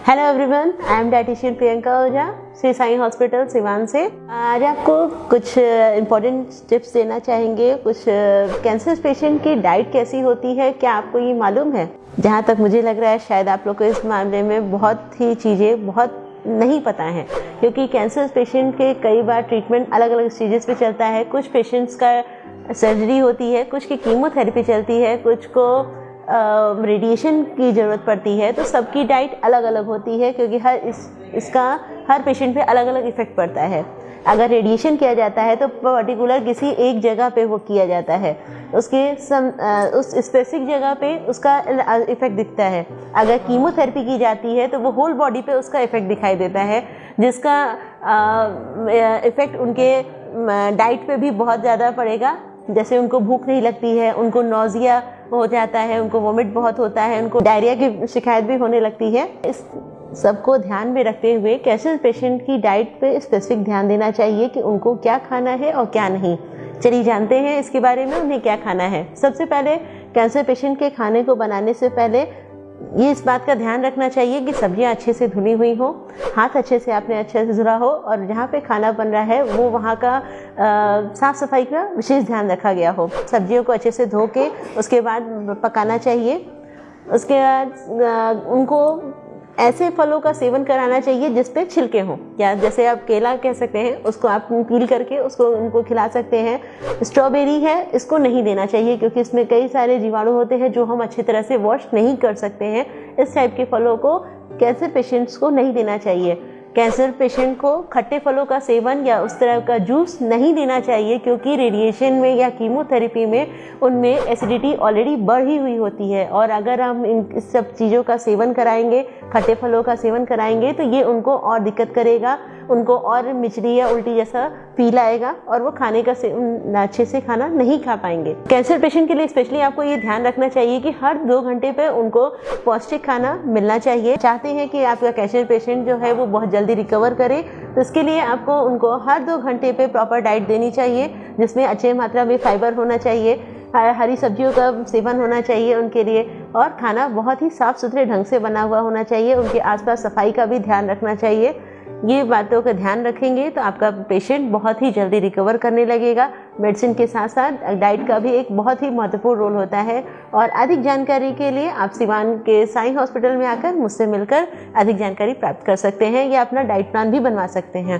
Hello everyone, I am dietitian Priyanka Ojha, Shri Sai hospital Siwan से। आज आपको कुछ इम्पोर्टेंट टिप्स देना चाहेंगे। कुछ कैंसर पेशेंट की डाइट कैसी होती है, क्या आपको ये मालूम है? जहाँ तक मुझे लग रहा है शायद आप लोग को इस मामले में बहुत ही चीज़ें बहुत नहीं पता है, क्योंकि कैंसर पेशेंट के कई बार ट्रीटमेंट अलग अलग स्टेजेस पे चलता है। कुछ पेशेंट्स का सर्जरी होती है, कुछ की कीमोथेरेपी चलती है, कुछ को रेडिएशन की ज़रूरत पड़ती है। तो सबकी डाइट अलग अलग होती है, क्योंकि इसका हर पेशेंट पे अलग अलग इफ़ेक्ट पड़ता है। अगर रेडिएशन किया जाता है तो पर्टिकुलर किसी एक जगह पे वो किया जाता है, उस स्पेसिफिक जगह पे उसका इफ़ेक्ट दिखता है। अगर कीमोथेरेपी की जाती है तो वो होल बॉडी पे उसका इफ़ेक्ट दिखाई देता है, जिसका इफ़ेक्ट उनके डाइट पे भी बहुत ज़्यादा पड़ेगा। जैसे उनको भूख नहीं लगती है, उनको नौजिया हो जाता है, उनको वोमिट बहुत होता है, उनको डायरिया की शिकायत भी होने लगती है। इस सबको ध्यान में रखते हुए कैंसर पेशेंट की डाइट पे स्पेसिफिक ध्यान देना चाहिए कि उनको क्या खाना है और क्या नहीं। चलिए जानते हैं इसके बारे में, उन्हें क्या खाना है। सबसे पहले कैंसर पेशेंट के खाने को बनाने से पहले ये इस बात का ध्यान रखना चाहिए कि सब्जियां अच्छे से धुली हुई हो, हाथ अच्छे से आपने अच्छे से धुला हो, और जहाँ पे खाना बन रहा है वो वहाँ का साफ़ सफाई का विशेष ध्यान रखा गया हो। सब्जियों को अच्छे से धो के उसके बाद पकाना चाहिए। उसके बाद उनको ऐसे फलों का सेवन कराना चाहिए जिस पे छिलके हों, या जैसे आप केला कह सकते हैं, उसको आप पील करके उसको उनको खिला सकते हैं। स्ट्रॉबेरी है, इसको नहीं देना चाहिए क्योंकि इसमें कई सारे जीवाणु होते हैं जो हम अच्छी तरह से वॉश नहीं कर सकते हैं। इस टाइप के फलों को कैंसर पेशेंट्स को नहीं देना चाहिए। कैंसर पेशेंट को खट्टे फलों का सेवन या उस तरह का जूस नहीं देना चाहिए, क्योंकि रेडिएशन में या कीमोथेरेपी में उनमें एसिडिटी ऑलरेडी बढ़ी हुई होती है, और अगर हम इन सब चीज़ों का सेवन कराएंगे, खट्टे फलों का सेवन कराएंगे, तो ये उनको और दिक्कत करेगा, उनको और मिचली या उल्टी जैसा फील आएगा और वो खाने का अच्छे से खाना नहीं खा पाएंगे। कैंसर पेशेंट के लिए स्पेशली आपको ये ध्यान रखना चाहिए कि हर 2 घंटे पे उनको पौष्टिक खाना मिलना चाहिए। चाहते हैं कि आपका कैंसर पेशेंट जो है वो बहुत जल्दी रिकवर करे, तो इसके लिए आपको उनको हर 2 घंटे पे प्रॉपर डाइट देनी चाहिए, जिसमें अच्छे मात्रा में फाइबर होना चाहिए, हरी सब्जियों का सेवन होना चाहिए उनके लिए, और खाना बहुत ही साफ़ सुथरे ढंग से बना हुआ होना चाहिए। उनके आसपास सफाई का भी ध्यान रखना चाहिए। ये बातों का ध्यान रखेंगे तो आपका पेशेंट बहुत ही जल्दी रिकवर करने लगेगा। मेडिसिन के साथ साथ डाइट का भी एक बहुत ही महत्वपूर्ण रोल होता है। और अधिक जानकारी के लिए आप सिवान के साई हॉस्पिटल में आकर मुझसे मिलकर अधिक जानकारी प्राप्त कर सकते हैं, या अपना डाइट प्लान भी बनवा सकते हैं।